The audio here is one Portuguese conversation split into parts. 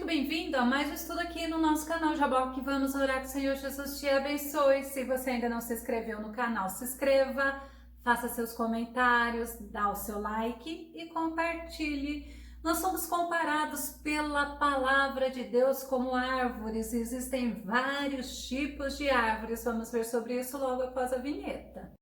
bem-vindo a mais um estudo aqui no nosso canal Jabó, que vamos orar que o Senhor Jesus te abençoe. Se você ainda não se inscreveu no canal, se inscreva, faça seus comentários, dá o seu like e compartilhe. Nós somos comparados pela palavra de Deus como árvores. Existem vários tipos de árvores. Vamos ver sobre isso logo após a vinheta.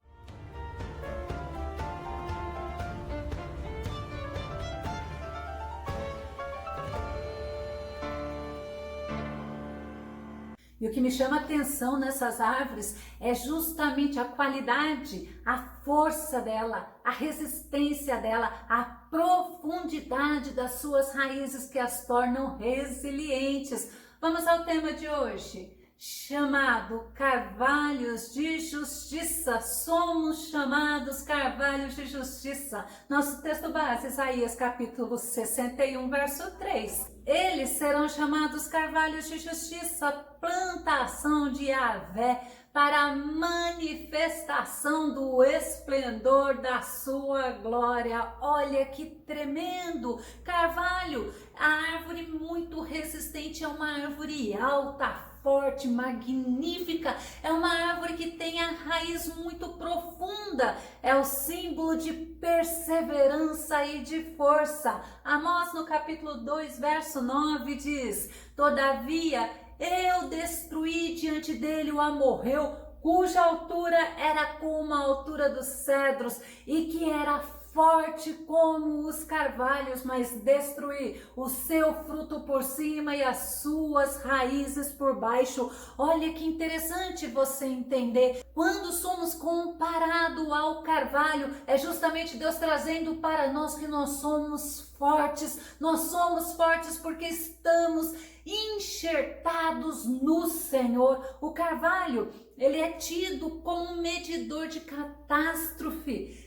E o que me chama a atenção nessas árvores é justamente a qualidade, a força dela, a resistência dela, a profundidade das suas raízes que as tornam resilientes. Vamos ao tema de hoje, chamado Carvalhos de Justiça. Somos chamados Carvalhos de Justiça. Nosso texto base, Isaías capítulo 61, verso 3. Eles serão chamados carvalhos de justiça, plantação de Yahvé, para a manifestação do esplendor da sua glória. Olha que tremendo! Carvalho, a árvore muito resistente, é uma árvore alta, forte, magnífica, é uma árvore que tem a raiz muito profunda, é o símbolo de perseverança e de força. Amós no capítulo 2, verso 9 diz: todavia eu destruí diante dele o amorreu, cuja altura era como a altura dos cedros e que era forte como os carvalhos, mas destruí o seu fruto por cima e as suas raízes por baixo. Olha que interessante você entender. Quando somos comparados ao carvalho, é justamente Deus trazendo para nós que nós somos fortes. Nós somos fortes porque estamos enxertados no Senhor. O carvalho, ele é tido como um medidor de catástrofe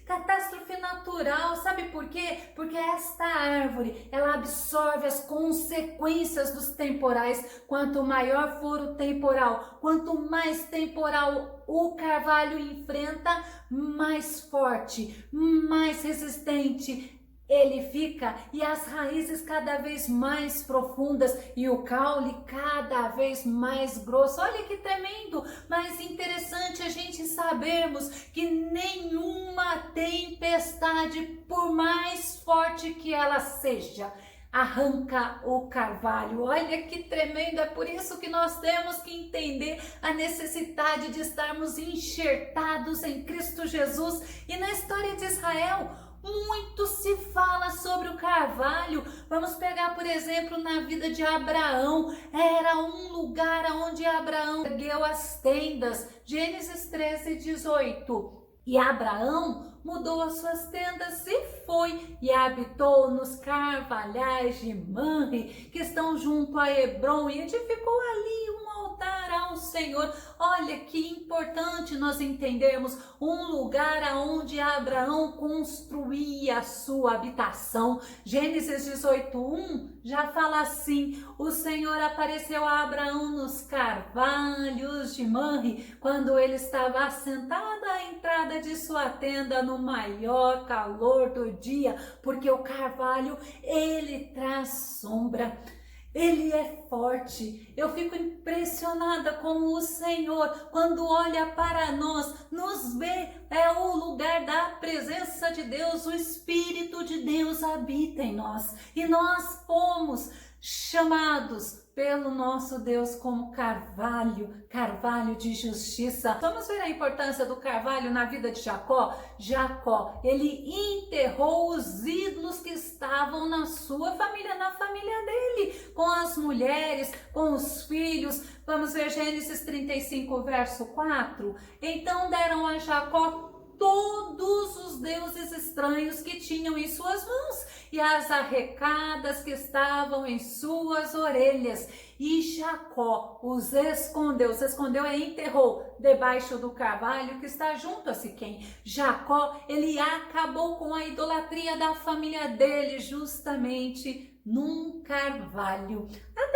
natural. Sabe por quê? Porque esta árvore, ela absorve as consequências dos temporais. Quanto maior for o temporal, quanto mais temporal o carvalho enfrenta, mais forte, mais resistente ele fica, e as raízes cada vez mais profundas e o caule cada vez mais grosso. Olha que tremendo, mas interessante a gente sabermos que nenhuma tempestade, por mais forte que ela seja, arranca o carvalho. Olha que tremendo, é por isso que nós temos que entender a necessidade de estarmos enxertados em Cristo Jesus. E na história de Israel, muito se fala sobre o carvalho. Vamos pegar, por exemplo, na vida de Abraão. Era um lugar onde Abraão ergueu as tendas. Gênesis 13, 18. E Abraão mudou as suas tendas e foi e habitou nos carvalhais de Mamre, que estão junto a Hebrom, e edificou ali um altar ao Senhor. Olha que importante nós entendermos um lugar aonde Abraão construía a sua habitação. Gênesis 18:1 já fala assim: o Senhor apareceu a Abraão nos carvalhos de Mamre, quando ele estava assentado à entrada de sua tenda no maior calor do dia, porque o carvalho, ele traz sombra. Ele é forte. Eu fico impressionada com o Senhor, quando olha para nós, nos vê, é o lugar da presença de Deus, o Espírito de Deus habita em nós. E nós fomos chamados pelo nosso Deus como carvalho de justiça. Vamos ver a importância do carvalho na vida de Jacó? Jacó, ele enterrou os ídolos que estavam na sua família, na família dele, com as mulheres, com os filhos. Vamos ver Gênesis 35, verso 4. Então deram a Jacó todos os deuses estranhos que tinham em suas mãos e as arrecadas que estavam em suas orelhas. E Jacó os escondeu. Se escondeu é enterrou debaixo do carvalho que está junto a Siquém. Jacó, ele acabou com a idolatria da família dele justamente num carvalho. A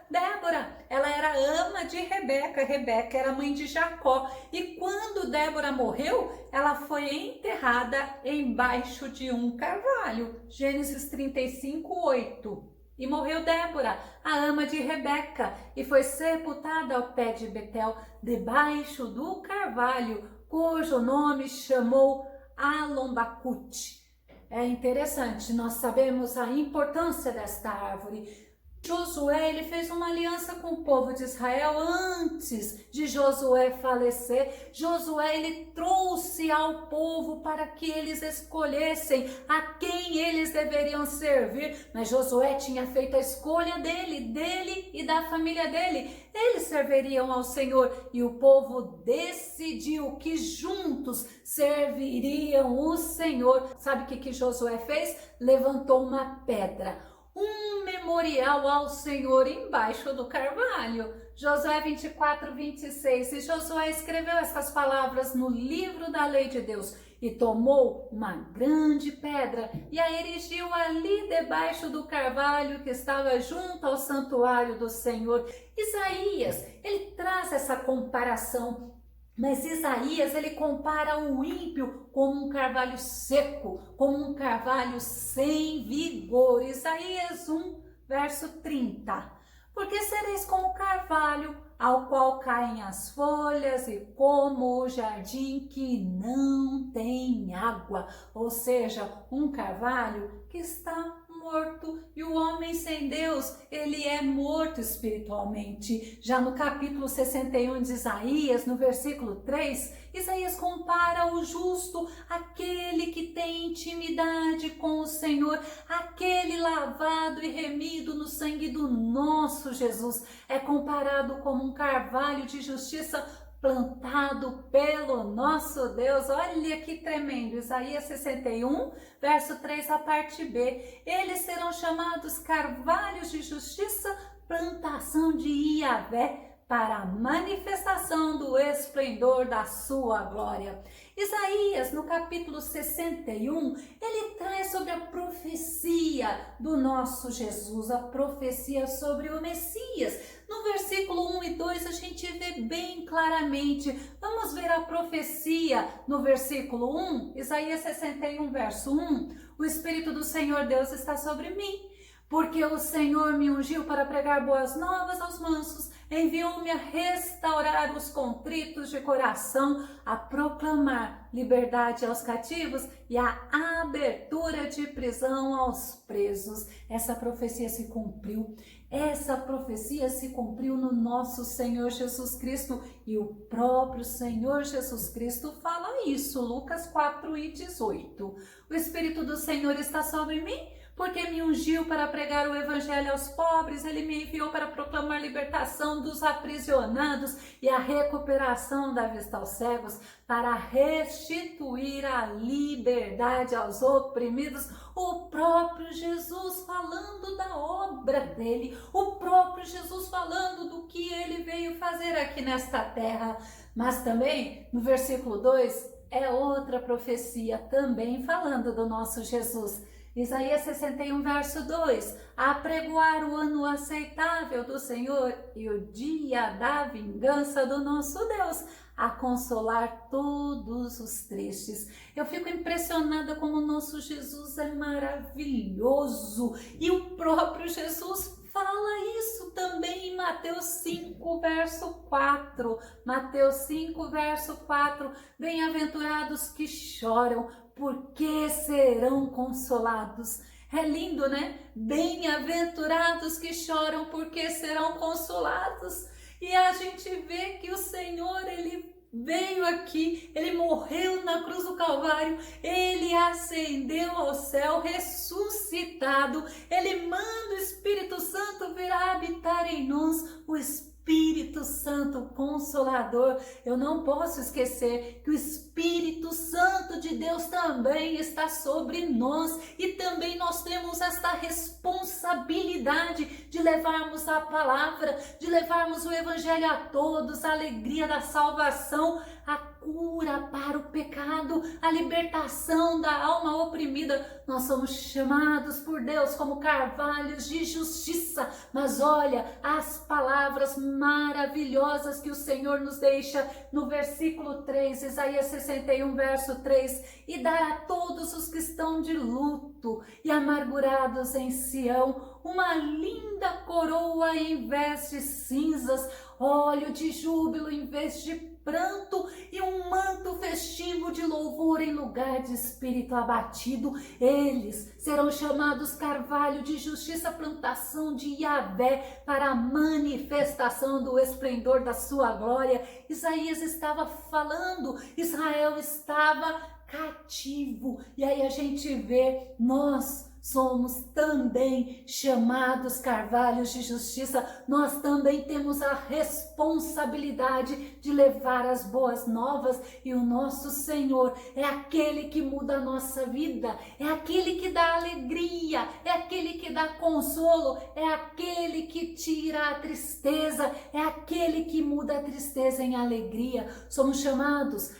Débora, ela era ama de Rebeca. Rebeca era mãe de Jacó. E quando Débora morreu, ela foi enterrada embaixo de um carvalho. Gênesis 35, 8. E morreu Débora, a ama de Rebeca, e foi sepultada ao pé de Betel, debaixo do carvalho, cujo nome chamou Alombacute. É interessante, nós sabemos a importância desta árvore. Josué, ele fez uma aliança com o povo de Israel antes de Josué falecer. Josué, ele trouxe ao povo para que eles escolhessem a quem eles deveriam servir. Mas Josué tinha feito a escolha dele e da família dele. Eles serviriam ao Senhor e o povo decidiu que juntos serviriam o Senhor. Sabe o que Josué fez? Levantou uma pedra, um memorial ao Senhor embaixo do carvalho. Josué 24, 26. E Josué escreveu essas palavras no livro da lei de Deus e tomou uma grande pedra e a erigiu ali debaixo do carvalho que estava junto ao santuário do Senhor. Isaías, ele traz essa comparação. Mas Isaías, ele compara o ímpio como um carvalho seco, como um carvalho sem vigor. Isaías 1, verso 30. Porque sereis como o carvalho, ao qual caem as folhas, e como o jardim que não tem água. Ou seja, um carvalho que está morto, e o homem sem Deus, ele é morto espiritualmente. Já no capítulo 61 de Isaías, no versículo 3, Isaías compara o justo, aquele que tem intimidade com o Senhor, aquele lavado e remido no sangue do nosso Jesus, é comparado como um carvalho de justiça plantado pelo nosso Deus. Olha que tremendo, Isaías 61, verso 3, a parte B. Eles serão chamados carvalhos de justiça, plantação de Iavé, para a manifestação do esplendor da sua glória. Isaías, no capítulo 61, ele traz sobre a profecia do nosso Jesus, a profecia sobre o Messias. No versículo 1 e 2 a gente vê bem claramente. Vamos ver a profecia no versículo 1, Isaías 61, verso 1. O Espírito do Senhor Deus está sobre mim, porque o Senhor me ungiu para pregar boas novas aos mansos, enviou-me a restaurar os contritos de coração, a proclamar liberdade aos cativos e a abertura de prisão aos presos. Essa profecia se cumpriu. Essa profecia se cumpriu no nosso Senhor Jesus Cristo, e o próprio Senhor Jesus Cristo fala isso, Lucas 4 e 18. O Espírito do Senhor está sobre mim, porque me ungiu para pregar o evangelho aos pobres, ele me enviou para proclamar libertação dos aprisionados e a recuperação da vista aos cegos, para restituir a liberdade aos oprimidos. O próprio Jesus falando da obra dele, o próprio Jesus falando do que ele veio fazer aqui nesta terra. Mas também, no versículo 2, é outra profecia também falando do nosso Jesus. Isaías 61, verso 2, a apregoar o ano aceitável do Senhor e o dia da vingança do nosso Deus, a consolar todos os tristes. Eu fico impressionada como o nosso Jesus é maravilhoso, e o próprio Jesus fala isso também em Mateus 5, verso 4. Mateus 5, verso 4, bem-aventurados que choram, porque serão consolados. É lindo, né? Bem-aventurados que choram, porque serão consolados. E a gente vê que o Senhor, ele veio aqui, ele morreu na cruz do Calvário, ele ascendeu ao céu, ressuscitado, ele manda o Espírito Santo vir habitar em nós, o Espírito Santo Consolador. Eu não posso esquecer que o Espírito Santo de Deus também está sobre nós, e também nós temos esta responsabilidade de levarmos a palavra, de levarmos o Evangelho a todos, a alegria da salvação, a cura para o pecado, a libertação da alma oprimida. Nós somos chamados por Deus como carvalhos de justiça, mas Mas olha as palavras maravilhosas que o Senhor nos deixa no versículo 3, Isaías 61, verso 3: e dar a todos os que estão de luto e amargurados em Sião uma linda coroa em vez de cinzas, óleo de júbilo em vez de pranto e um manto festivo de louvor em lugar de espírito abatido. Eles serão chamados carvalho de justiça, plantação de Yahvé, para a manifestação do esplendor da sua glória. Isaías estava falando, Israel estava cativo. E aí a gente vê, nós somos também chamados carvalhos de justiça. Nós também temos a responsabilidade de levar as boas novas, e o nosso Senhor é aquele que muda a nossa vida, é aquele que dá alegria, é aquele que dá consolo, é aquele que tira a tristeza, é aquele que muda a tristeza em alegria. Somos chamados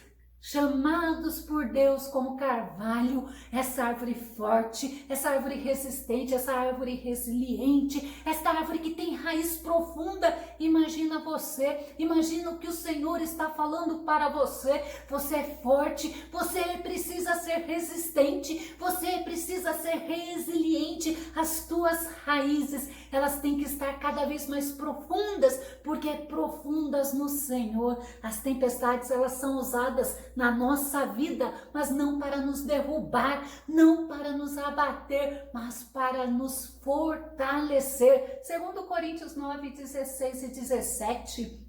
por Deus como carvalho, essa árvore forte, essa árvore resistente, essa árvore resiliente, essa árvore que tem raiz profunda. Imagina você, imagina o que o Senhor está falando para você. Você é forte, você precisa ser resistente, você precisa ser resiliente. As tuas raízes, elas têm que estar cada vez mais profundas, porque profundas no Senhor. As tempestades, elas são usadas na nossa vida, mas não para nos derrubar, não para nos abater, mas para nos fortalecer. Segundo Coríntios 9, 16 e 17,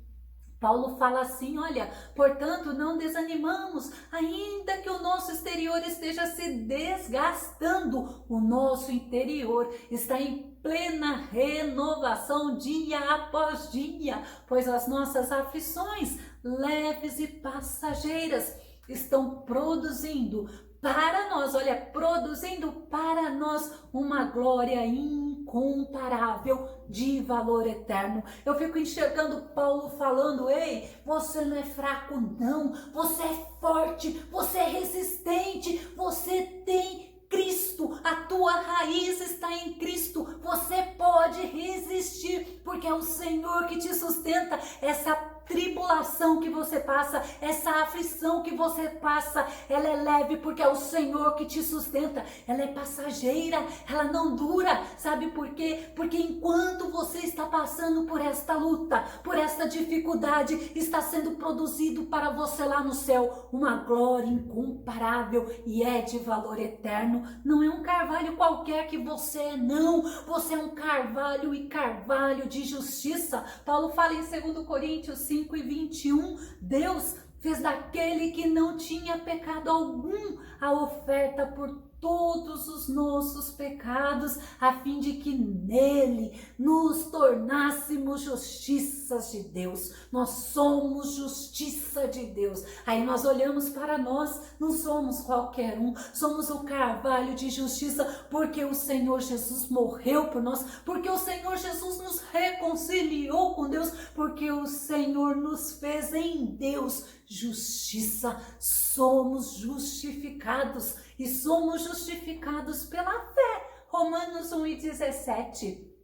Paulo fala assim: olha, portanto não desanimamos, ainda que o nosso exterior esteja se desgastando, o nosso interior está em plena renovação dia após dia, pois as nossas aflições leves e passageiras estão produzindo para nós, olha, produzindo para nós uma glória incomparável de valor eterno. Eu fico enxergando Paulo falando: ei, você não é fraco não, você é forte, você é resistente, você tem Cristo, a tua raiz está em Cristo, você pode resistir, porque é o Senhor que te sustenta. Essa tribulação que você passa, essa aflição que você passa, ela é leve porque é o Senhor que te sustenta. Ela é passageira, ela não dura. Sabe por quê? Porque enquanto você está passando por esta luta, por esta dificuldade, está sendo produzido para você lá no céu uma glória incomparável e é de valor eterno. Não é um carvalho qualquer que você é, não. Você é um carvalho, e carvalho de justiça. Paulo fala em 2 Coríntios 5 e 21, Deus fez daquele que não tinha pecado algum a oferta por todos os nossos pecados, a fim de que nele nos tornássemos justiças de Deus. Nós somos justiça de Deus. Aí nós olhamos para nós, não somos qualquer um, somos o carvalho de justiça, porque o Senhor Jesus morreu por nós, porque o Senhor Jesus nos reconciliou com Deus, porque o Senhor nos fez em Deus justiça. Somos justificados, e somos justificados pela fé. Romanos 1 e 17.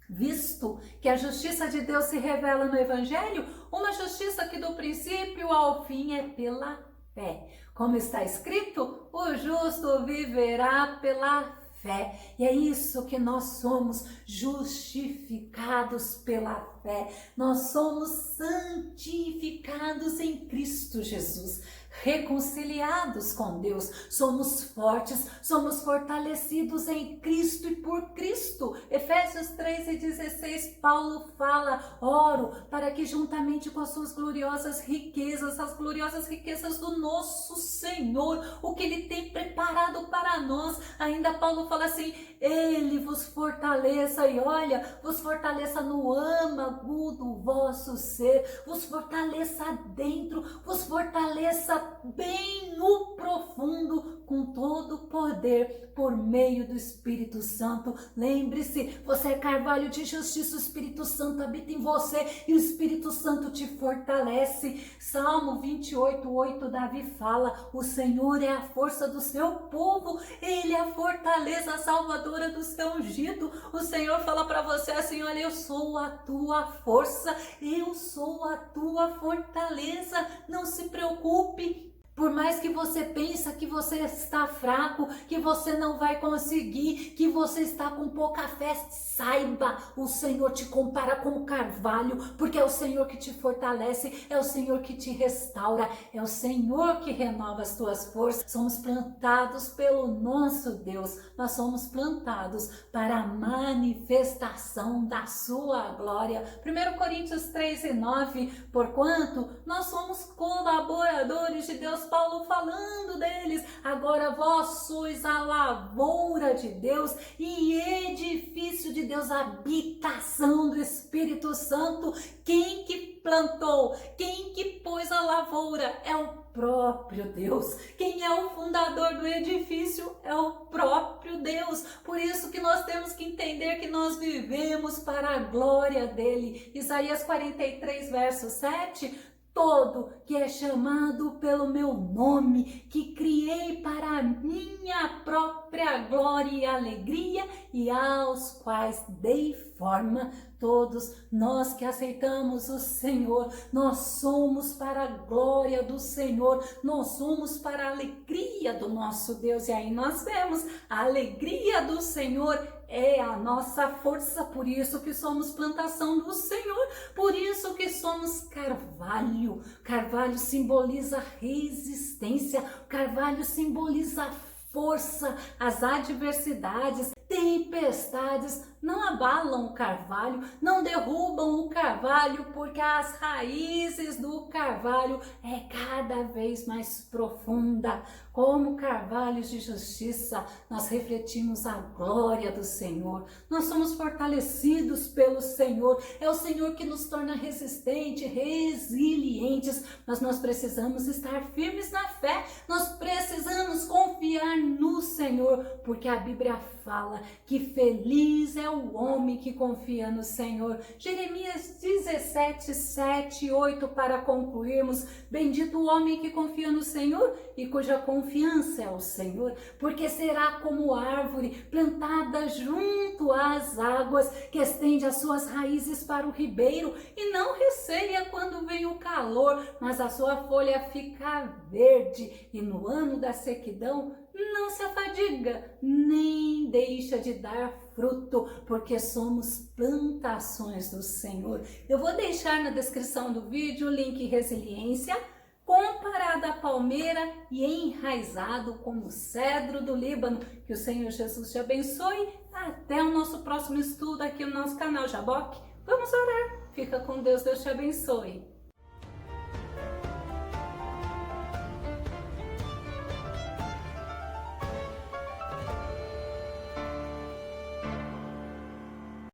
Visto que a justiça de Deus se revela no Evangelho, uma justiça que do princípio ao fim é pela fé. Como está escrito, o justo viverá pela fé. E é isso que nós somos, justificados pela fé. Nós somos santificados em Cristo Jesus, reconciliados com Deus. Somos fortes, somos fortalecidos em Cristo e por Cristo. Efésios 3 e 16, Paulo fala: oro para que juntamente com as suas gloriosas riquezas, as gloriosas riquezas do nosso Senhor, o que Ele tem preparado para nós. Ainda Paulo fala assim: Ele vos fortaleça, e olha, vos fortaleça no âmago do vosso ser, vos fortaleça dentro, vos fortaleça cresça bem no profundo, com todo o poder, por meio do Espírito Santo. Lembre-se, você é carvalho de justiça, o Espírito Santo habita em você e o Espírito Santo te fortalece. Salmo 28:8, Davi fala: o Senhor é a força do seu povo, Ele é a fortaleza salvadora do seu ungido. O Senhor fala para você assim: olha, eu sou a tua força, eu sou a tua fortaleza. Não se preocupe. Por mais que você pense que você está fraco, que você não vai conseguir, que você está com pouca fé, saiba, o Senhor te compara com o carvalho, porque é o Senhor que te fortalece, é o Senhor que te restaura, é o Senhor que renova as tuas forças. Somos plantados pelo nosso Deus, nós somos plantados para a manifestação da sua glória. 1 Coríntios 3:9, porquanto nós somos colaboradores de Deus, Paulo falando deles, agora vós sois a lavoura de Deus e edifício de Deus, habitação do Espírito Santo. Quem que plantou? Quem que pôs a lavoura? É o próprio Deus. Quem é o fundador do edifício? É o próprio Deus. Por isso que nós temos que entender que nós vivemos para a glória dele. Isaías 43, verso 7, todo que é chamado pelo meu nome, que criei para a minha própria glória e alegria, e aos quais dei forma. Todos nós que aceitamos o Senhor, nós somos para a glória do Senhor, nós somos para a alegria do nosso Deus. E aí nós vemos, a alegria do Senhor é a nossa força, por isso que somos plantação do Senhor, por isso que somos carvalho. Carvalho simboliza resistência, carvalho simboliza força. As adversidades, tempestades não abalam o carvalho, não derrubam o carvalho, porque as raízes do carvalho é cada vez mais profunda. Como carvalhos de justiça, nós refletimos a glória do Senhor. Nós somos fortalecidos pelo Senhor. É o Senhor que nos torna resistentes, resilientes. Mas nós precisamos estar firmes na fé. Nós precisamos confiar no Senhor, porque a Bíblia fala que feliz é o homem que confia no Senhor. Jeremias 17, 7 e 8, para concluirmos: bendito o homem que confia no Senhor e cuja confiança é o Senhor, porque será como árvore plantada junto às águas, que estende as suas raízes para o ribeiro e não receia quando vem o calor, mas a sua folha fica verde, e no ano da sequidão não se afadiga, nem deixa de dar fruto, porque somos plantações do Senhor. Eu vou deixar na descrição do vídeo o link Resiliência, comparado à palmeira e enraizado como o cedro do Líbano. Que o Senhor Jesus te abençoe. Até o nosso próximo estudo aqui no nosso canal Jaboque. Vamos orar. Fica com Deus, Deus te abençoe.